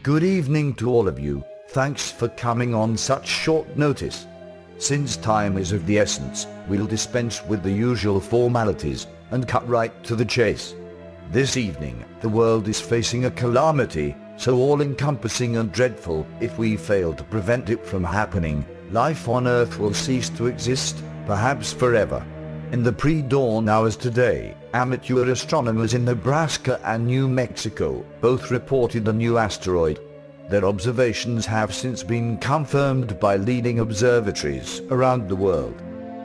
Good evening to all of you. Thanks for coming on such short notice. Since time is of the essence, we'll dispense with the usual formalities and cut right to the chase. This evening, the world is facing a calamity, so all-encompassing and dreadful. If we fail to prevent it from happening, life on Earth will cease to exist, perhaps forever. In the pre-dawn hours today, amateur astronomers in Nebraska and New Mexico both reported a new asteroid. Their observations have since been confirmed by leading observatories around the world.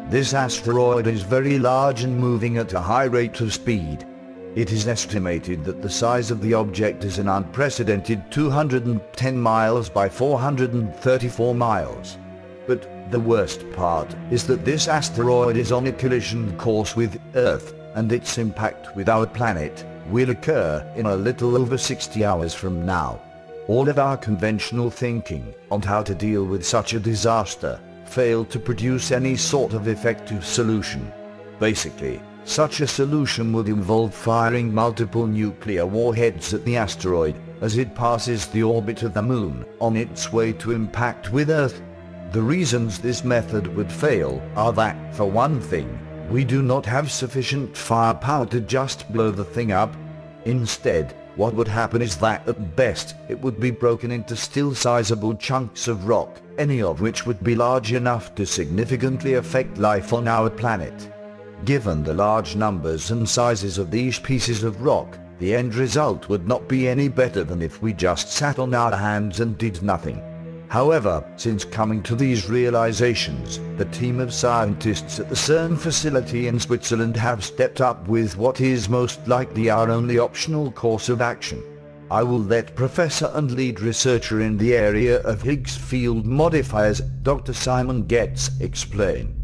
This asteroid is very large and moving at a high rate of speed. It is estimated that the size of the object is an unprecedented 210 miles by 434 miles. But the worst part is that this asteroid is on a collision course with Earth, and its impact with our planet will occur in a little over 60 hours from now. All of our conventional thinking on how to deal with such a disaster failed to produce any sort of effective solution. Basically, such a solution would involve firing multiple nuclear warheads at the asteroid as it passes the orbit of the Moon on its way to impact with Earth. The reasons this method would fail are that, for one thing, we do not have sufficient firepower to just blow the thing up. Instead, what would happen is that at best it would be broken into still sizable chunks of rock, any of which would be large enough to significantly affect life on our planet. Given the large numbers and sizes of these pieces of rock, the end result would not be any better than if we just sat on our hands and did nothing. However, since coming to these realizations, the team of scientists at the CERN facility in Switzerland have stepped up with what is most likely our only optional course of action. I will let Professor and lead researcher in the area of Higgs Field Modifiers, Dr. Simon Getz, explain.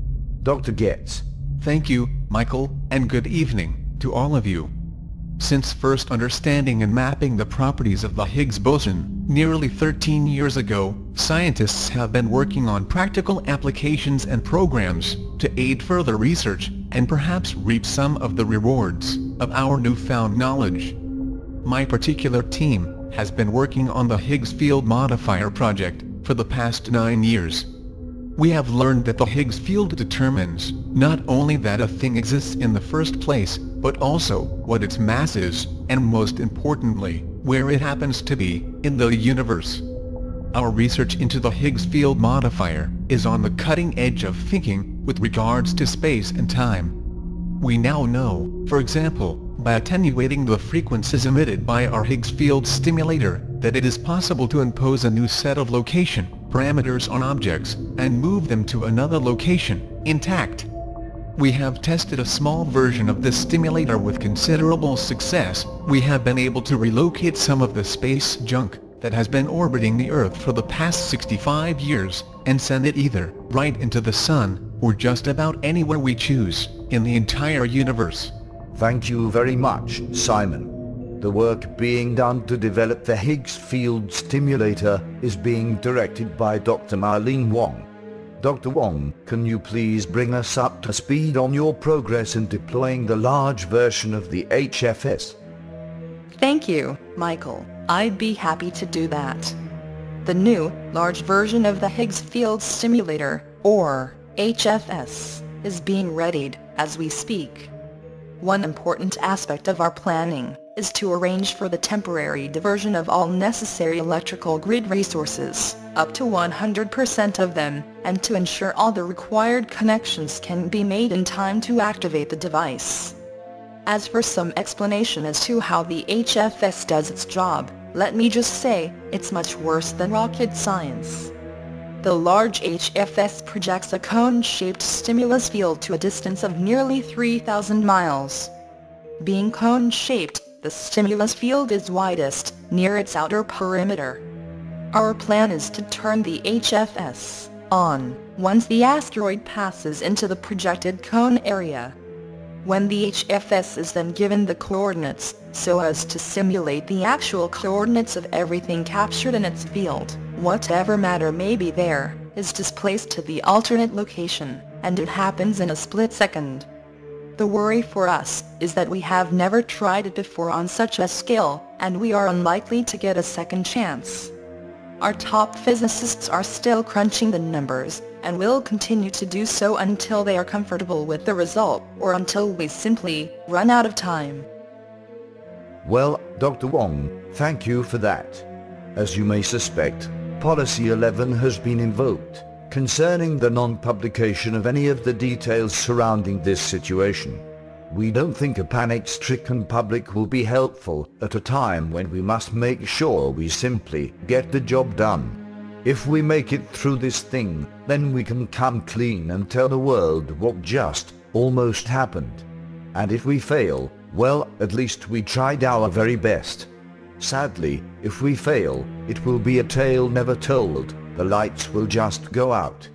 Dr. Getz. Thank you, Michael, and good evening to all of you. Since first understanding and mapping the properties of the Higgs boson, nearly 13 years ago, scientists have been working on practical applications and programs to aid further research and perhaps reap some of the rewards of our newfound knowledge. My particular team has been working on the Higgs Field Modifier project for the past 9 years. We have learned that the Higgs field determines not only that a thing exists in the first place, but also what its mass is, and most importantly, where it happens to be in the universe. Our research into the Higgs Field Modifier is on the cutting edge of thinking with regards to space and time. We now know, for example, by attenuating the frequencies emitted by our Higgs Field Stimulator, that it is possible to impose a new set of location parameters on objects and move them to another location, intact. We have tested a small version of this stimulator with considerable success. We have been able to relocate some of the space junk that has been orbiting the Earth for the past 65 years, and send it either right into the Sun, or just about anywhere we choose, in the entire universe. Thank you very much, Simon. The work being done to develop the Higgs Field Stimulator is being directed by Dr. Marlene Wong. Dr. Wong, can you please bring us up to speed on your progress in deploying the large version of the HFS? Thank you, Michael. I'd be happy to do that. The new, large version of the Higgs Field Stimulator, or HFS, is being readied as we speak. One important aspect of our planning is to arrange for the temporary diversion of all necessary electrical grid resources, up to 100% of them, and to ensure all the required connections can be made in time to activate the device. As for some explanation as to how the HFS does its job, let me just say, it's much worse than rocket science. The large HFS projects a cone-shaped stimulus field to a distance of nearly 3,000 miles. Being cone-shaped, the stimulus field is widest near its outer perimeter. Our plan is to turn the HFS on once the asteroid passes into the projected cone area. When the HFS is then given the coordinates, so as to simulate the actual coordinates of everything captured in its field, whatever matter may be there, is displaced to the alternate location, and it happens in a split second. The worry for us is that we have never tried it before on such a scale, and we are unlikely to get a second chance. Our top physicists are still crunching the numbers, and will continue to do so until they are comfortable with the result, or until we simply run out of time. Well, Dr. Wong, thank you for that. As you may suspect, Policy 11 has been invoked, concerning the non-publication of any of the details surrounding this situation. We don't think a panic-stricken public will be helpful at a time when we must make sure we simply get the job done. If we make it through this thing, then we can come clean and tell the world what just almost happened. And if we fail, well, at least we tried our very best. Sadly, if we fail, it will be a tale never told. The lights will just go out.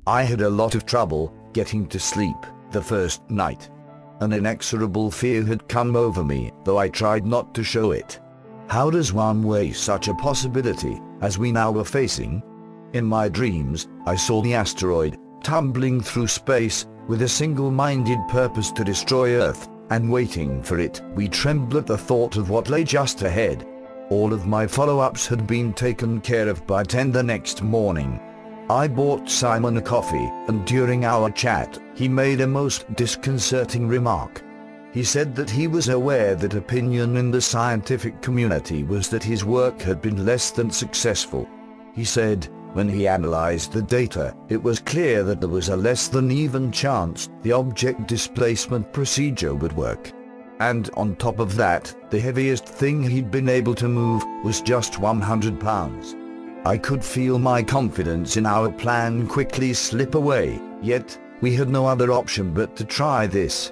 I had a lot of trouble getting to sleep the first night. An inexorable fear had come over me, though I tried not to show it. How does one weigh such a possibility as we now were facing? In my dreams, I saw the asteroid tumbling through space with a single-minded purpose to destroy Earth, and waiting for it, we trembled at the thought of what lay just ahead. All of my follow-ups had been taken care of by 10 the next morning. I bought Simon a coffee, and during our chat, he made a most disconcerting remark. He said that he was aware that opinion in the scientific community was that his work had been less than successful. He said, when he analyzed the data, it was clear that there was a less than even chance the object displacement procedure would work. And on top of that, the heaviest thing he'd been able to move was just 100 pounds. I could feel my confidence in our plan quickly slip away, yet we had no other option but to try this.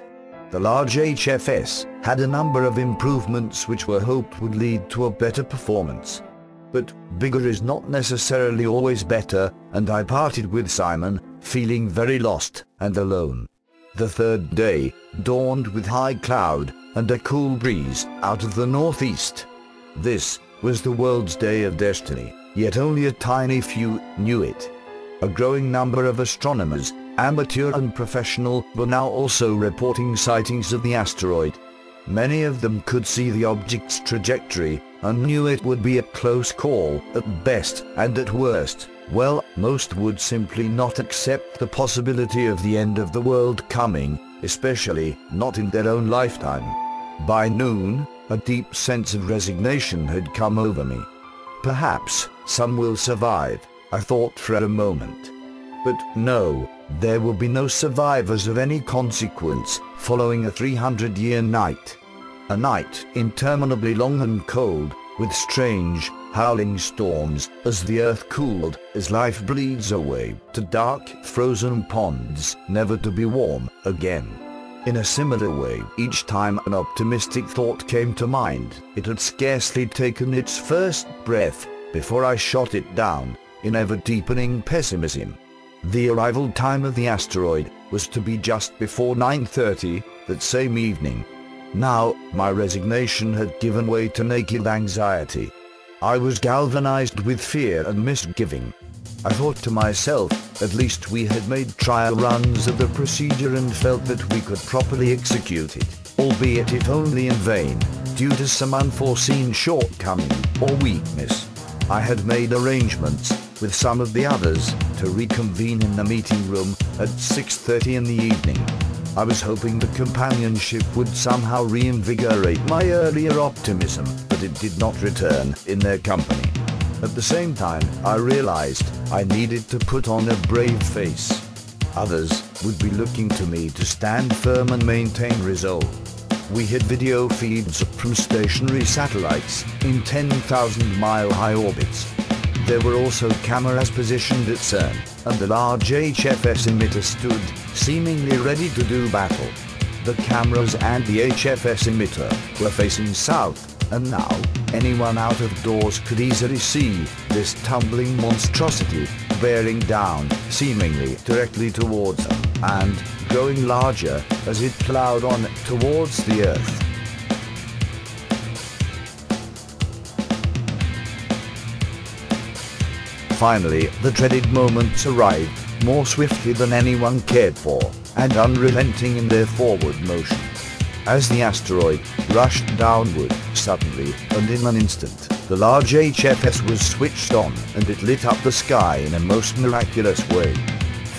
The large HFS had a number of improvements which were hoped would lead to a better performance. But bigger is not necessarily always better, and I parted with Simon, feeling very lost and alone. The third day dawned with high cloud and a cool breeze out of the northeast. This was the world's day of destiny. Yet only a tiny few knew it. A growing number of astronomers, amateur and professional, were now also reporting sightings of the asteroid. Many of them could see the object's trajectory and knew it would be a close call at best, and at worst, well, most would simply not accept the possibility of the end of the world coming, especially not in their own lifetime. By noon, a deep sense of resignation had come over me. Perhaps some will survive, I thought for a moment. But no, there will be no survivors of any consequence following a 300-year night. A night interminably long and cold, with strange, howling storms as the earth cooled, as life bleeds away to dark, frozen ponds, never to be warm again. In a similar way, each time an optimistic thought came to mind, it had scarcely taken its first breath before I shot it down in ever-deepening pessimism. The arrival time of the asteroid was to be just before 9:30 that same evening. Now, my resignation had given way to naked anxiety. I was galvanized with fear and misgiving. I thought to myself, at least we had made trial runs of the procedure and felt that we could properly execute it, albeit if only in vain, due to some unforeseen shortcoming or weakness. I had made arrangements with some of the others to reconvene in the meeting room at 6:30 in the evening. I was hoping the companionship would somehow reinvigorate my earlier optimism, but it did not return in their company. At the same time, I realized I needed to put on a brave face. Others would be looking to me to stand firm and maintain resolve. We had video feeds from stationary satellites in 10,000-mile-high orbits. There were also cameras positioned at CERN, and the large HFS emitter stood, seemingly ready to do battle. The cameras and the HFS emitter were facing south, And now, anyone out of doors could easily see this tumbling monstrosity bearing down, seemingly directly towards them, and growing larger as it plowed on towards the Earth. Finally, the dreaded moments arrived, more swiftly than anyone cared for, and unrelenting in their forward motion. As the asteroid rushed downward, suddenly, and in an instant, the large HFS was switched on, and it lit up the sky in a most miraculous way.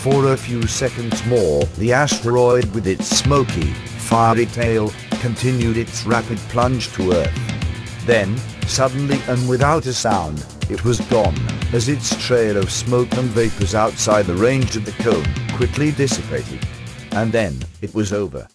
For a few seconds more, the asteroid with its smoky, fiery tail, continued its rapid plunge to Earth. Then, suddenly and without a sound, it was gone, as its trail of smoke and vapors outside the range of the cone quickly dissipated. And then, it was over.